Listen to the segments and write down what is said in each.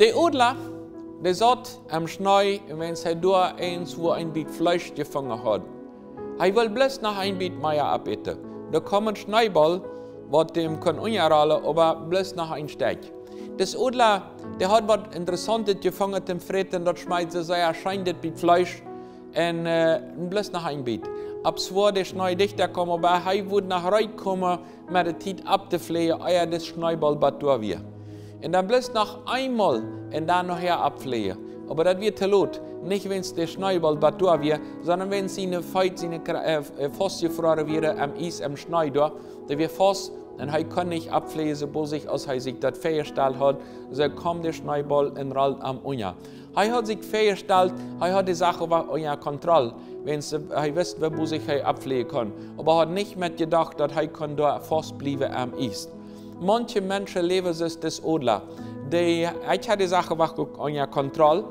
Der Adler, der sagt am Schnee, wenn er da eins, wo ein Biet Fleisch gefangen hat, er will bloß noch ein Biet Meier abeten. Da kommt ein Schneeball, was dem kann ungerallen, aber bloß noch ein Stück. Das Adler, der hat was Interessantes gefangen im Freten, dort schmeißt er sehr erscheint das Biet Fleisch und bloß noch ein Biet. Ab zwar der Schnee dichter kommen, aber er würde nach Reit kommen, mit der Zeit abzufliehen, ehe das Schneeball bat da wir. Und dann bloß noch einmal und dann nachher abfliehen. Aber das wird zu laut. Nicht, wenn es der Schneeball bat da wir, sondern wenn seine Feit, seine festgefroren werden am Eis, am Schnee da, der wird fast, und er kann nicht abfliehen, sobald sich aus sich das festgestellt hat, so kommt der Schneeball und rollt am Unja. Er hat sich festgestellt, er hat die Sache unter Kontrolle, wenn er wusste, wo sich abfliehen kann. Aber er hat nicht mit gedacht, dass er da festbleiben am Eis. Manche Menschen leben sich das Adler. Ich habe die Sache unter Kontrolle.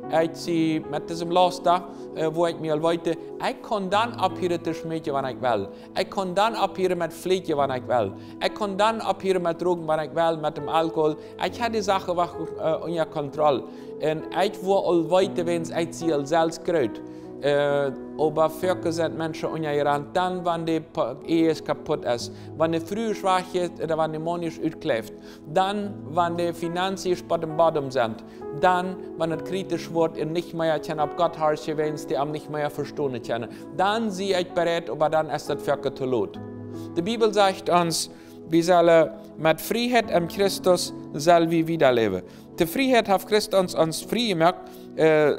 Ich mit diesem Laster, wo ich mir wollte, ich kann dann abhören zu schmecken, wann ich will. Ich kann dann abhören mit Pflege, wann ich will. Ich kann dann abhören mit Drogen, wann ich will, mit dem Alkohol. Ich habe die Sache unter Kontrolle. Und ich will all weiter, wenn ich sie selbst kriege. Aber Völker sind Menschen ungerannt, dann, wenn die Ehe kaputt ist, wenn die Früh schwach ist oder wenn die Mann nicht auskläft, dann, wenn die Finanzen bei dem Boden sind, dann, wenn es kritisch wird und nicht mehr auf Gott herrschen, wenn sie am nicht mehr verstehen können, dann sie ich bereit, aber dann ist das Völker zu laut. Die Bibel sagt uns, wir sollen mit Freiheit in Christus soll wir wieder leben. Die Freiheit hat Christus uns frei gemacht,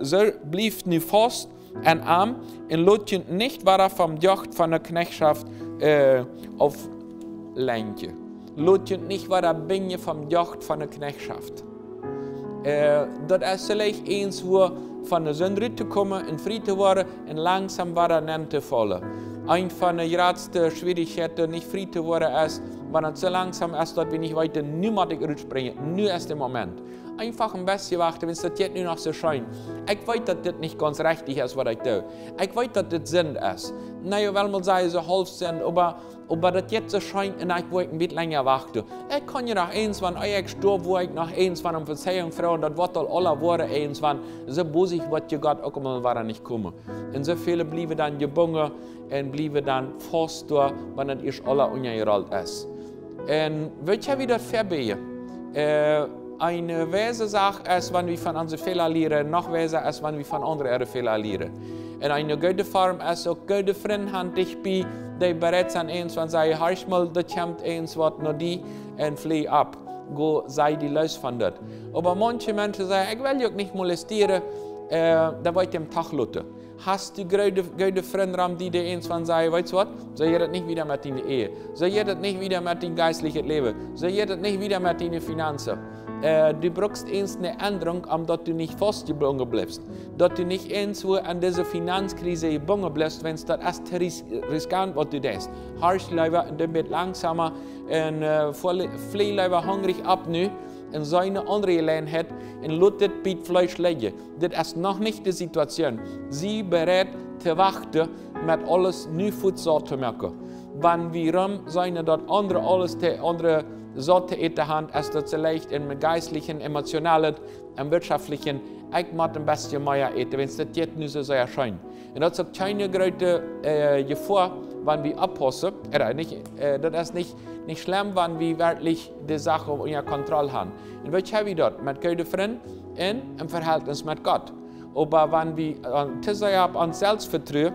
so blieb nicht fast en arm en lotje nicht war vom Jocht von der Knechtschaft auf Lentje. Lotje nicht war Binge vom Jocht von der Knechtschaft. Dat is vielleicht eens wo von der Sünde zu kommen, in Frieden zu werden und langsam war nicht zu fallen. Eine von den größten Schwierigkeiten, nicht frei zu werden, ist, wenn es so langsam ist, dass wir nicht weiter niemanden rutschbringen. Nur ist der Moment. Einfach ein bisschen warten, wenn es das jetzt nur noch so scheint. Ich weiß, dass das nicht ganz richtig ist, was ich tue. Ich weiß, dass das Sinn ist. Naja, weil man sagen, so halb Sinn, aber das jetzt so scheint, und ich will ein bisschen länger warten. Ich kann ja nach eins, wenn ich stirb, wo ich nach eins, wenn um Verzeihung fragen, das wird alle Worte eins, wenn so bosig wird ja Gott auch immer war nicht kommen. Und so viele blieben dann gebunden und blieben dann fast da, wenn es ist alle ungerollt ist. Und wird ja wieder verbeten. Eine weise Sache ist, wenn wir von unseren Fehlern lernen, noch weiser ist, wenn wir von anderen Fehlern lernen. Und eine gute Form ist auch, gute Freunde haben dich bei, die bereit sind, eins, wenn sie sagen, hörst mal, das kommt eins, was noch die, und flieh ab. Go, sei die Leute von das. Aber manche Menschen sagen, ich will dich nicht molestieren, da will ich dem Tag lassen. Hast du gute Freunde, die dir eins von sagen, weißt du was, so geht das nicht wieder mit deiner Ehe, so geht das nicht wieder mit deinem geistlichen Leben, so geht das nicht wieder mit deinen Finanzen. Du brauchst eins eine Änderung, dass du nicht festgebunden bleibst. Dass du nicht eins an dieser Finanzkrise gebunden bleibst, wenn es das erst riskant was du denkst. Harsch lieber und dann wird langsamer und flieh lieber hungrig ab nu und seine andere Gelegenheit und lässt das Biet Fleisch legen. Das ist noch nicht die Situation. Sie bereit zu warten, mit alles nu Futsal zu machen. Wenn wir seine dort andere alles die andere Sorte in der Hand, ist das vielleicht im geistlichen, emotionalen, im wirtschaftlichen, ich muss ein bisschen mehr essen, wenn es das jetzt nicht so erscheint. Und das ist keine große Gefahr, wenn wir abpassen. Das ist nicht schlimm, wenn wir wirklich die Sache unter Kontrolle haben. Und was haben wir dort? Mit guten Freunden und im Verhältnis mit Gott. Aber wenn wir uns selbst vertrauen,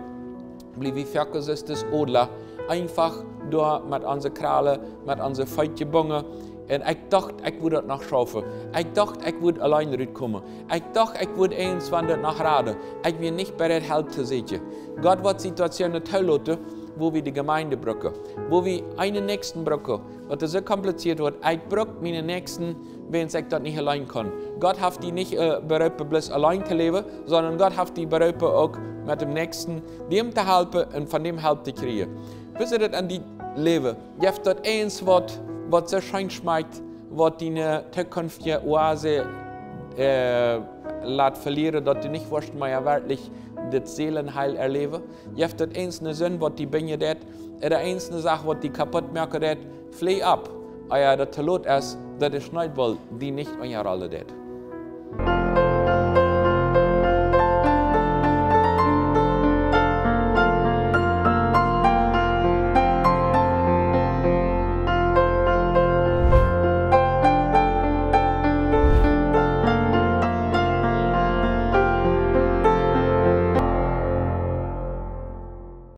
bleiben wir wirklich das Adler. Einfach durch mit unseren Krallen, mit unseren Feit gebunden. Und ich dachte, ich würde das noch schaffen. Ich dachte, ich würde allein rauskommen. Ich dachte, ich würde eins von das noch raten. Ich bin nicht bereit, Hilfe zu sehen. Gott wird Situationen teilen, wo wir die Gemeinde brauchen, wo wir einen Nächsten brauchen. Was so kompliziert wird, ich brauche meine Nächsten, wenn ich das nicht allein kann. Gott hat die nicht berufen, bloß allein zu leben, sondern Gott hat die berufen, auch mit dem Nächsten, dem zu helfen und von dem Hilfe zu kriegen. Wisst ihr das an die Leben? Ihr habt dort eins, was so schön schmeckt, was deine Zukunft hier Oase verlieren, dass du nicht wirst mehr wirklich das Seelenheil erleben. Ihr habt dort eins eine Sünde, was die Binge das, oder eins eine Sache, was die kaputt machen das, flieh ab. Aber das Talot ist, dass der Schneidball die nicht euer Rolle das.